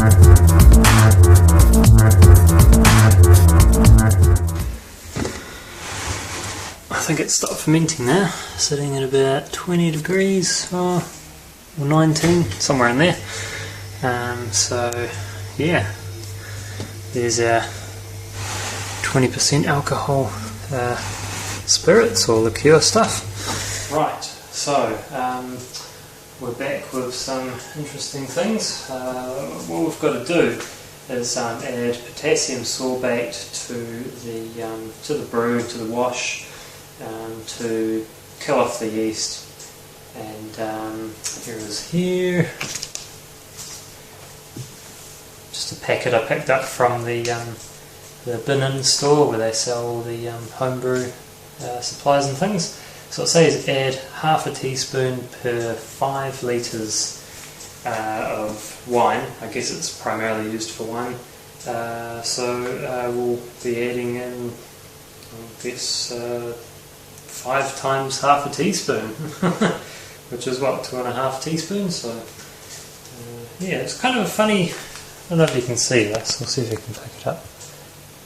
I think it's stopped fermenting now, sitting at about 20 degrees or 19, somewhere in there. So yeah, there's our 20% alcohol spirits or liqueur stuff. Right, so we're back with some interesting things. What we've got to do is add potassium sorbate to the brew, to the wash, to kill off the yeast. And here it is here. Just a packet I picked up from the bin-in store where they sell all the homebrew supplies and things. So it says add half a teaspoon per 5 litres of wine. I guess it's primarily used for wine. So we'll be adding in, I guess, 5 times half a teaspoon, which is what, 2.5 teaspoons. So yeah, it's kind of a funny. I don't know if you can see this. We'll see if you can pick it up.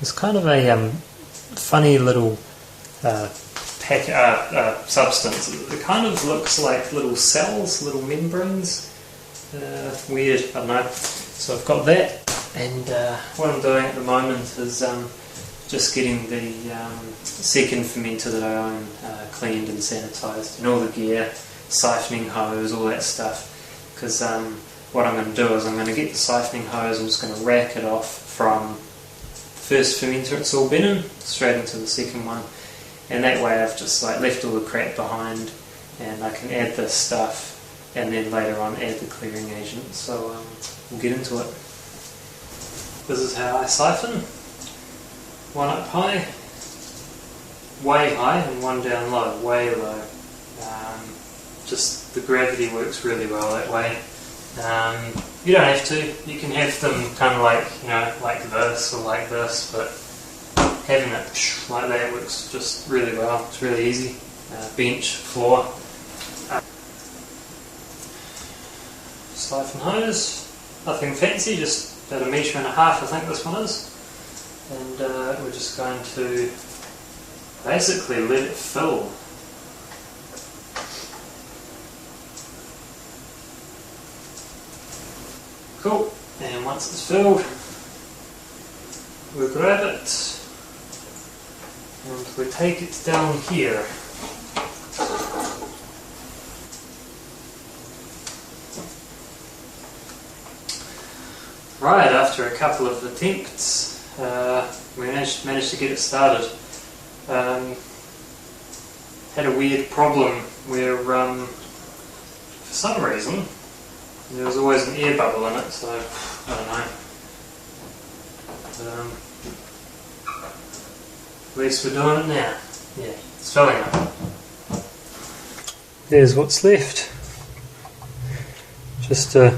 It's kind of a funny little substance. It kind of looks like little cells, little membranes. Weird, I don't know. So I've got that, and what I'm doing at the moment is just getting the second fermenter that I own cleaned and sanitised, and all the gear, siphoning hose, all that stuff. Because what I'm going to do is I'm going to get the siphoning hose, I'm just going to rack it off from the first fermenter it's all been in, straight into the second one. And that way I've just like left all the crap behind, and I can add this stuff and then later on add the clearing agent. So we'll get into it. This is how I siphon. One up high, way high, and one down low, way low. Just the gravity works really well that way. You don't have to. You can have them kind of like, you know, like this or like this, but having it like that works just really well. It's really easy. Bench, floor. Siphon hose. Nothing fancy, just about 1.5 meters I think this one is. And we're just going to basically let it fill. Cool, and once it's filled, we grab it and we take it down here. Right, after a couple of attempts, we managed to get it started. Had a weird problem where, for some reason, there was always an air bubble in it, so I don't know. At least we're doing it now. Yeah, it's filling up. There's what's left. Just a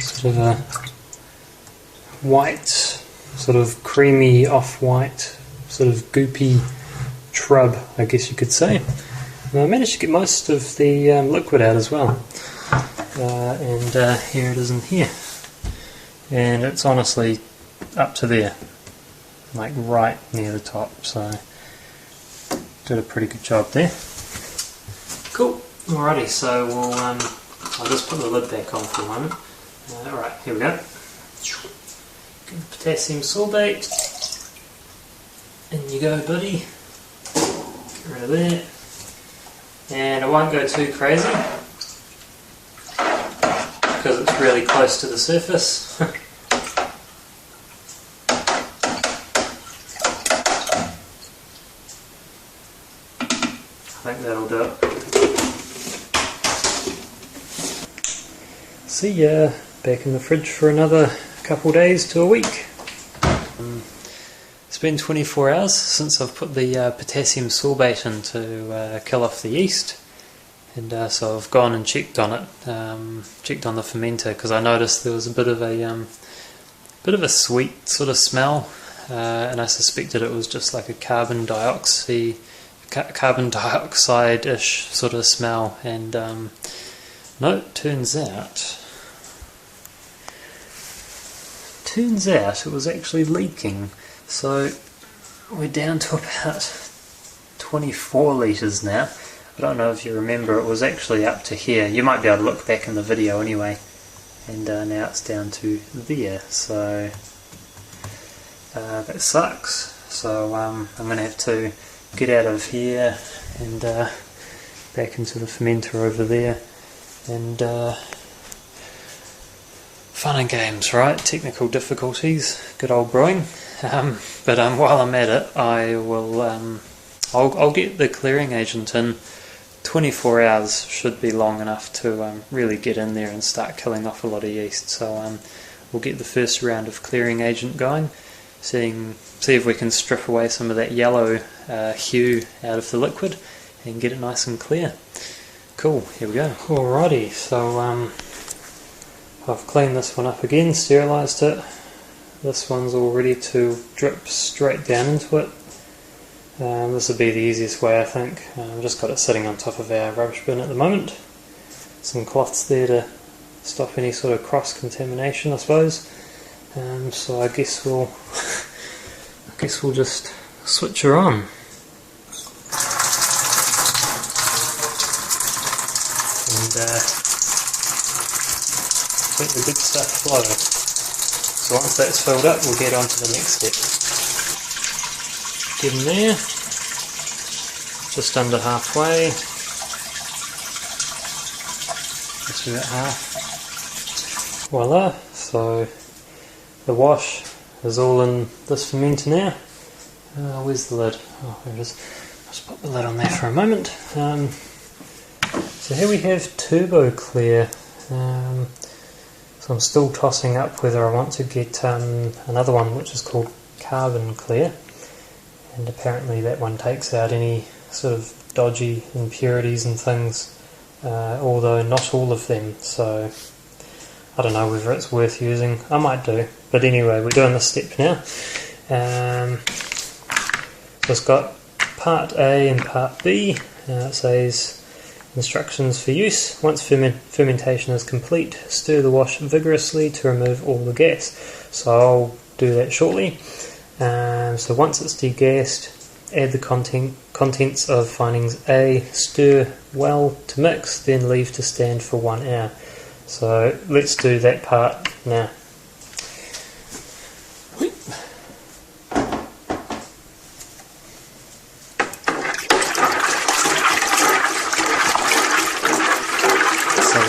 sort of a white, sort of creamy off-white, sort of goopy shrub, I guess you could say. And I managed to get most of the liquid out as well. And here it is in here, and it's honestly up to there, like right near the top, so did a pretty good job there. Cool. Alrighty, so we'll I'll just put the lid back on for a moment. Alright, here we go. Get the potassium sorbate. In you go, buddy. Get rid of that. And I won't go too crazy, because it's really close to the surface. I think that'll do it. See ya. Back in the fridge for another couple days to a week. It's been 24 hours since I've put the potassium sorbate in to kill off the yeast. And so I've gone and checked on it, checked on the fermenter, because I noticed there was a bit of a sweet sort of smell, and I suspected it was just like a carbon dioxide-ish sort of smell. And no, it turns out turns out it was actually leaking. So we're down to about 24 litres now. I don't know if you remember, it was actually up to here. You might be able to look back in the video anyway. And now it's down to there. So that sucks. So I'm going to have to get out of here and back into the fermenter over there. And fun and games, right? Technical difficulties, good old brewing. But while I'm at it, I will I'll get the clearing agent in. 24 hours should be long enough to really get in there and start killing off a lot of yeast. So we'll get the first round of clearing agent going, see if we can strip away some of that yellow hue out of the liquid and get it nice and clear. Cool, here we go. Alrighty, so I've cleaned this one up again, sterilised it. This one's all ready to drip straight down into it. This would be the easiest way, I think. I've just got it sitting on top of our rubbish bin at the moment. Some cloths there to stop any sort of cross-contamination, I suppose. So I guess we'll just switch her on. And let the good stuff flow. So once that's filled up, we'll get on to the next step. Get in there, just under halfway, just about half. Voila, so the wash is all in this fermenter now. Where's the lid? Oh, there it is. I'll just put the lid on there for a moment. So here we have turbo clear. So I'm still tossing up whether I want to get another one which is called carbon clear. And apparently that one takes out any sort of dodgy impurities and things, although not all of them, so I don't know whether it's worth using. I might do, but anyway, we're doing this step now. So it's got part A and part B. It says instructions for use. Once fermentation is complete, stir the wash vigorously to remove all the gas. So I'll do that shortly. So once it's degassed, add the contents of findings A, stir well to mix, then leave to stand for 1 hour. So let's do that part now. So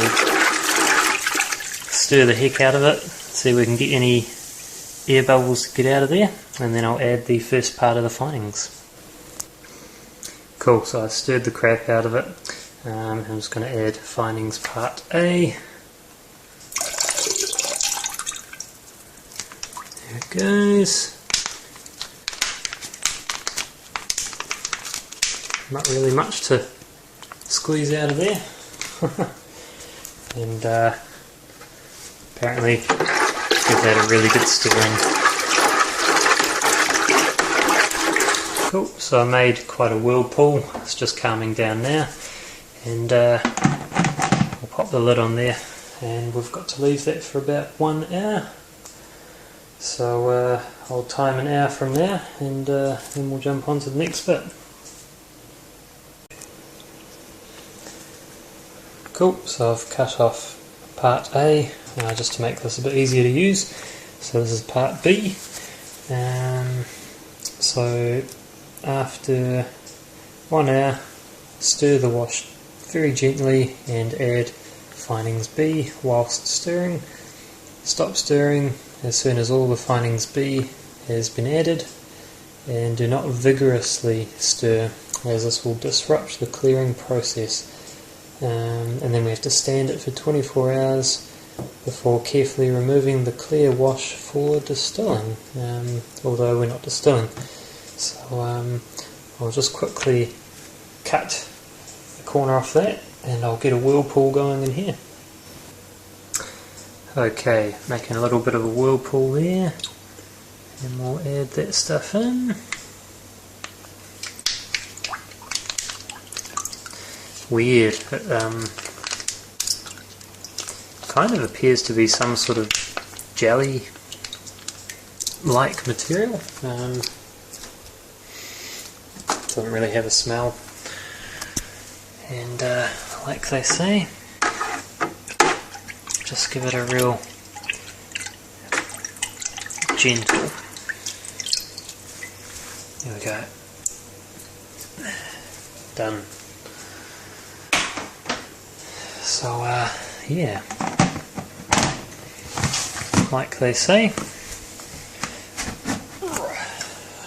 stir the heck out of it, see if we can get any air bubbles to get out of there, and then I'll add the first part of the findings. Cool, so I stirred the crap out of it. I'm just going to add findings part A. There it goes. Not really much to squeeze out of there. And apparently give that a really good stirring. Cool, so I made quite a whirlpool. It's just calming down now, and we'll pop the lid on there, and we've got to leave that for about 1 hour. So I'll time an hour from now, and then we'll jump on to the next bit. Cool, so I've cut off part A just to make this a bit easier to use. So this is part B. So after 1 hour, stir the wash very gently and add findings B whilst stirring. Stop stirring as soon as all the findings B has been added, and do not vigorously stir as this will disrupt the clearing process. And then we have to stand it for 24 hours before carefully removing the clear wash for distilling, although we're not distilling. So I'll just quickly cut the corner off that, and I'll get a whirlpool going in here. Okay, making a little bit of a whirlpool there, and we'll add that stuff in. Weird, it kind of appears to be some sort of jelly malt-like material. Doesn't really have a smell, and like they say, just give it a real gentle. There we go. Done. So yeah, like they say,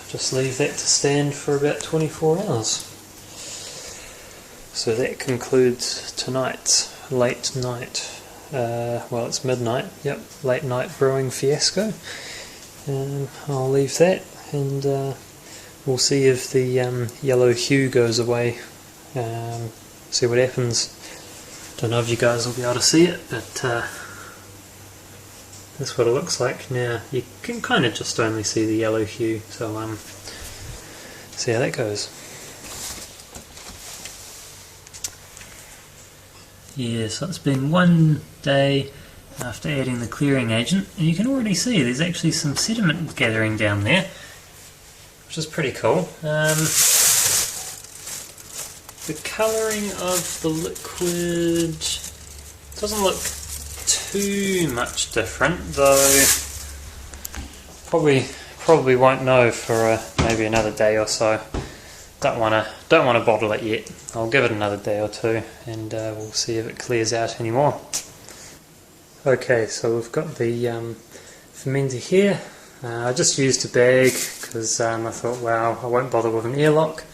just leave that to stand for about 24 hours. So that concludes tonight's late night, well, it's midnight, yep, late night brewing fiasco. I'll leave that, and we'll see if the yellow hue goes away, see what happens. Don't know if you guys will be able to see it, but that's what it looks like now. You can kind of just only see the yellow hue, so see how that goes. Yeah, so it's been one day after adding the clearing agent, and you can already see there's actually some sediment gathering down there, which is pretty cool. The colouring of the liquid doesn't look too much different, though probably won't know for maybe another day or so. Don't wanna bottle it yet. I'll give it another day or two, and we'll see if it clears out anymore. Okay, so we've got the fermenter here. I just used a bag because I thought, wow, I won't bother with an airlock.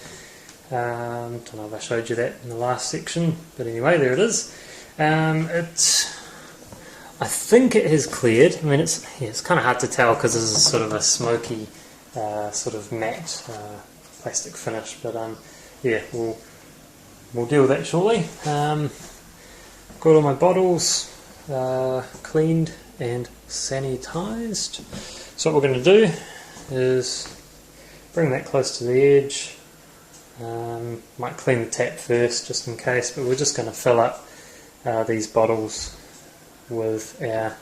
Don't know if I showed you that in the last section, but anyway, there it is. I think it has cleared. I mean, it's kind of hard to tell because this is sort of a smoky, sort of matte plastic finish. But yeah, we'll deal with that shortly. Got all my bottles cleaned and sanitized. So what we're going to do is bring that close to the edge. Might clean the tap first just in case, but we're just going to fill up these bottles with our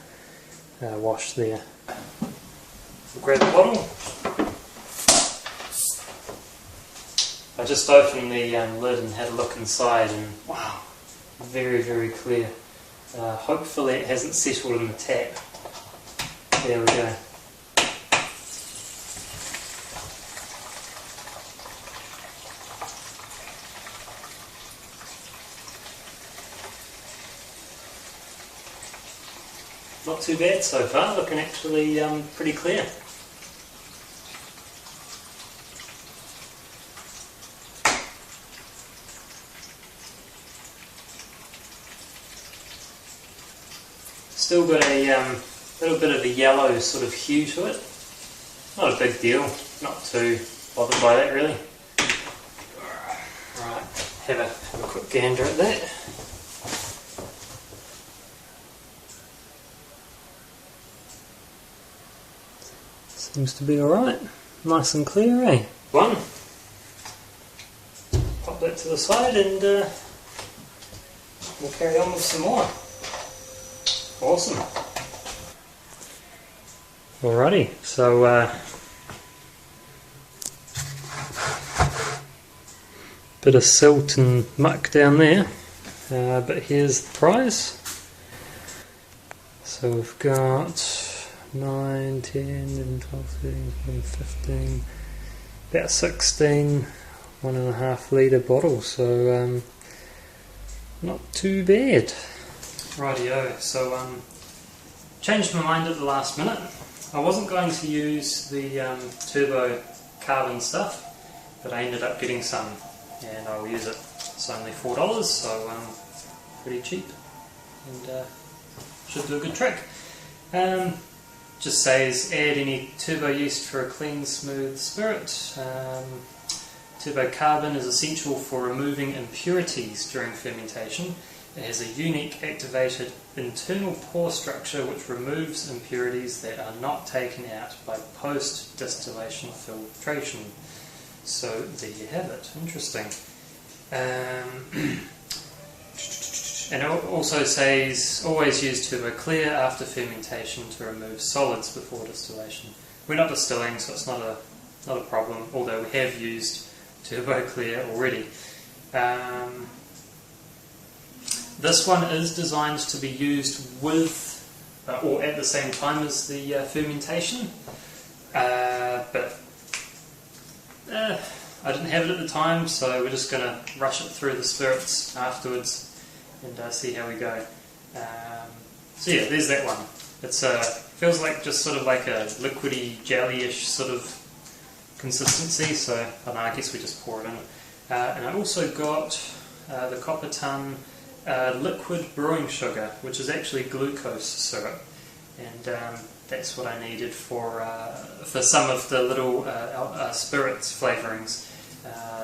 wash there. We'll grab the bottle. I just opened the lid and had a look inside, and wow, very, very clear. Hopefully it hasn't settled in the tap. There we go. Not too bad so far, looking actually pretty clear. Still got a little bit of a yellow sort of hue to it. Not a big deal, not too bothered by that really. Right, have a quick gander at that. Seems to be alright. Nice and clear, eh? One. Pop that to the side and we'll carry on with some more. Awesome. Alrighty, so bit of silt and muck down there, but here's the prize. So we've got 9, 10, 11, 12, 13, 14, 15, about 16 1.5 litre bottles, so not too bad. Rightio, so changed my mind at the last minute. I wasn't going to use the turbo carbon stuff, but I ended up getting some and I'll use it. It's only $4, so pretty cheap, and should do a good trick. Just says add any turbo yeast for a clean, smooth spirit. Turbo carbon is essential for removing impurities during fermentation. It has a unique activated internal pore structure which removes impurities that are not taken out by post-distillation filtration. So there you have it. Interesting. And it also says always use turbo clear after fermentation to remove solids before distillation, we're not distilling, so it's not a problem, although we have used Turbo Clear already. This one is designed to be used with or at the same time as the fermentation, but I didn't have it at the time, so we're just going to rush it through the spirits afterwards and see how we go. So yeah, there's that one. It's feels like just sort of like a liquidy, jelly-ish sort of consistency, so I don't know, I guess we just pour it in. And I also got the Copper Ton liquid brewing sugar, which is actually glucose syrup, and that's what I needed for some of the little spirits flavourings.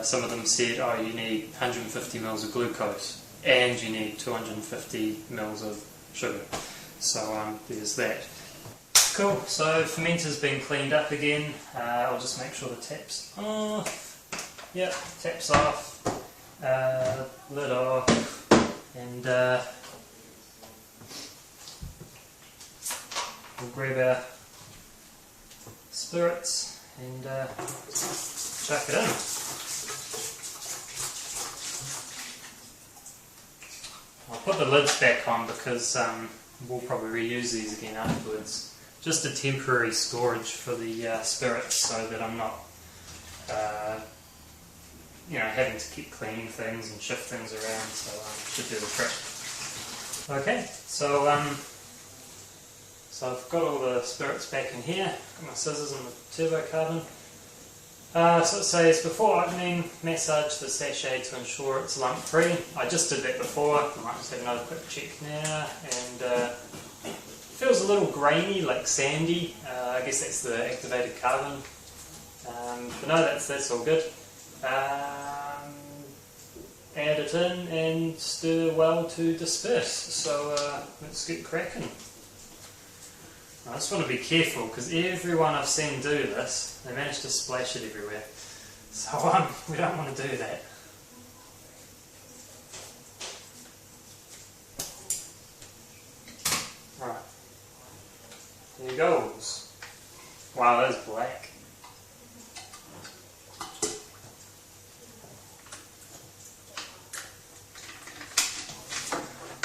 Some of them said, oh, you need 150 mils of glucose and you need 250 mils of sugar, so there's that. Cool, so fermenter's been cleaned up again. I'll just make sure the tap's off. Yep, tap's off, lid off, and we'll grab our spirits and chuck it in. I'll put the lids back on because we'll probably reuse these again afterwards. Just a temporary storage for the spirits, so that I'm not having to keep cleaning things and shift things around, so should do the trick. Okay, so I've got all the spirits back in here, got my scissors and the turbo carbon. So it says, before opening, massage the sachet to ensure it's lump free. I just did that before, I might just have another quick check now, and feels a little grainy, like sandy. I guess that's the activated carbon. But no, that's all good. Add it in and stir well to disperse. So let's get cracking. I just want to be careful because everyone I've seen do this, they manage to splash it everywhere. So we don't want to do that. Right. There it goes. Wow, that's black.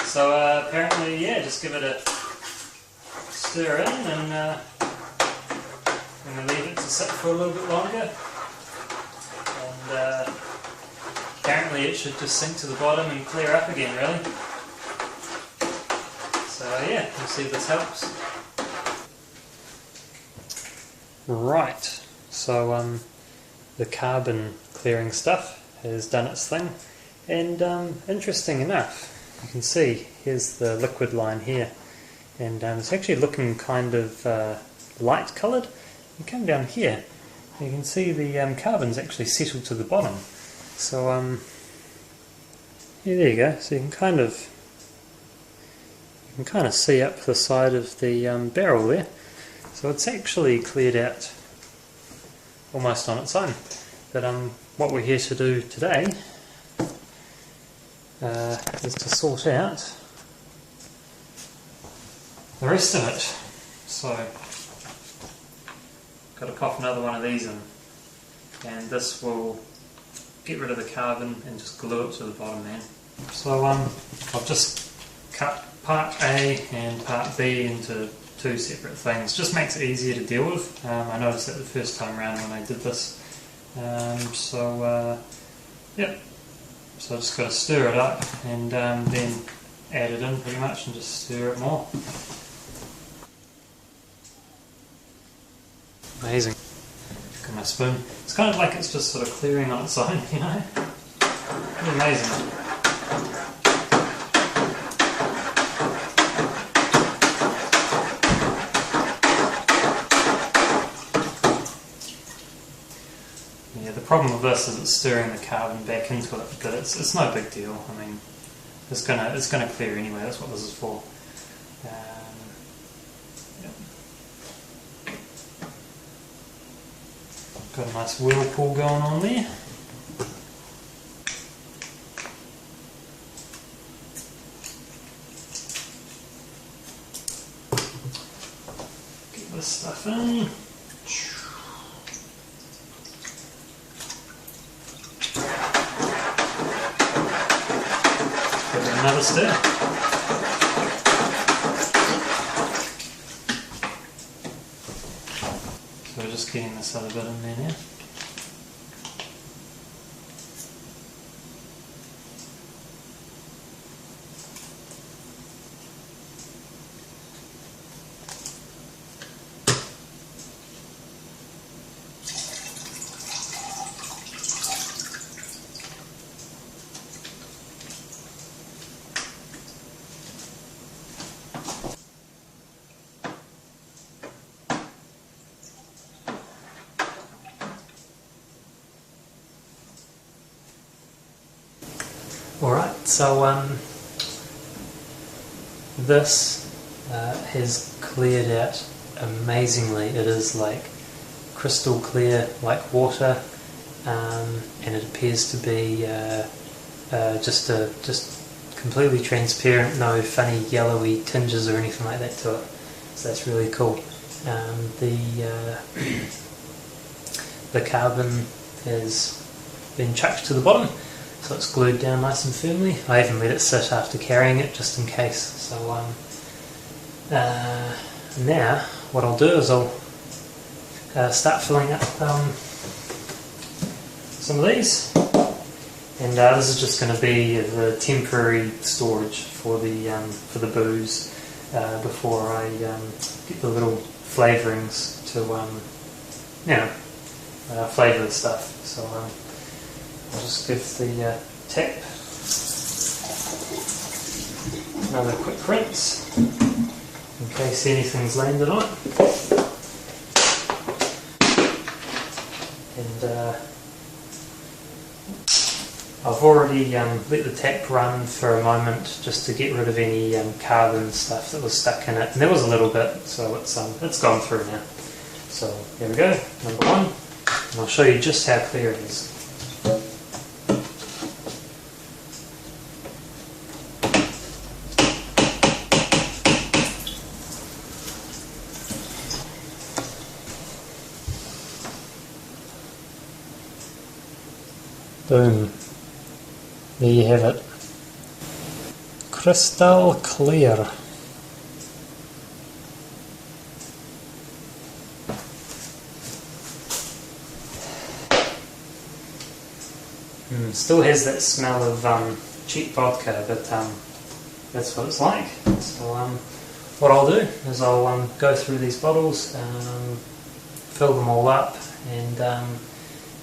So apparently, yeah, just give it a stir in and leave it to sit for a little bit longer. And apparently it should just sink to the bottom and clear up again, really. So yeah, we'll see if this helps. Right, so the carbon clearing stuff has done its thing, and interesting enough, you can see here's the liquid line here, and it's actually looking kind of light coloured. You come down here, you can see the carbon's actually settled to the bottom. So yeah, there you go. So you can kind of see up the side of the barrel there. So it's actually cleared out almost on its own. But what we're here to do today is to sort out the rest of it. So, got to pop another one of these in, and this will get rid of the carbon and just glue it to the bottom there. So I've just cut part A and part B into two separate things. Just makes it easier to deal with. I noticed that the first time around when I did this. Yep. So I just got to stir it up and then add it in pretty much and just stir it more. Amazing. Got my spoon. It's kind of like it's just sort of clearing on its own, you know? Pretty amazing. Yeah, the problem with this is it's stirring the carbon back into it, but it's no big deal. I mean, it's gonna clear anyway. That's what this is for. Yep. Got a nice whirlpool going on there. Get this stuff in. Give it another stir. So we're just getting this other bit in there now. Alright, so this has cleared out amazingly. It is like crystal clear, like water, and it appears to be just completely transparent, no funny yellowy tinges or anything like that to it. So that's really cool. The carbon has been chucked to the bottom, so it's glued down nice and firmly. I even let it sit after carrying it just in case. So now what I'll do is I'll start filling up some of these, and this is just going to be the temporary storage for the booze before I get the little flavourings to flavour the stuff. So I'll just give the tap another quick rinse in case anything's landed on it. And I've already let the tap run for a moment just to get rid of any carbon stuff that was stuck in it. And there was a little bit, so it's gone through now. So here we go, number one. And I'll show you just how clear it is. Boom. There you have it. Crystal clear. Still has that smell of cheap vodka, but that's what it's like. So what I'll do is I'll go through these bottles, fill them all up, and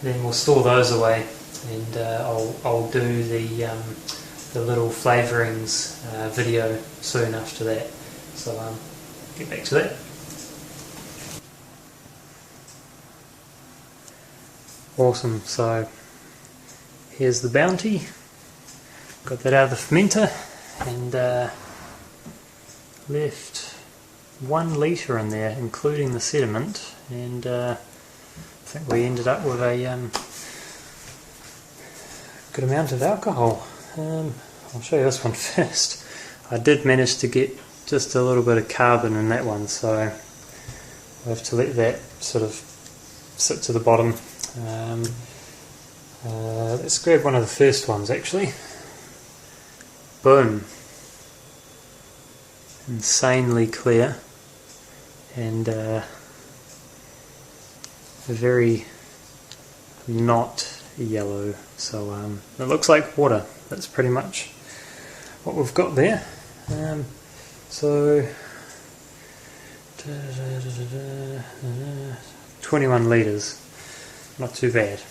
then we'll store those away. And I'll do the little flavourings video soon after that. So get back to that. Awesome. So here's the bounty. Got that out of the fermenter and left 1 litre in there, including the sediment. And I think we ended up with a good amount of alcohol. I'll show you this one first. I did manage to get just a little bit of carbon in that one, so I have to let that sort of sit to the bottom. Let's grab one of the first ones actually. Boom. Insanely clear and very not yellow, so it looks like water. That's pretty much what we've got there. So 21 litres, not too bad.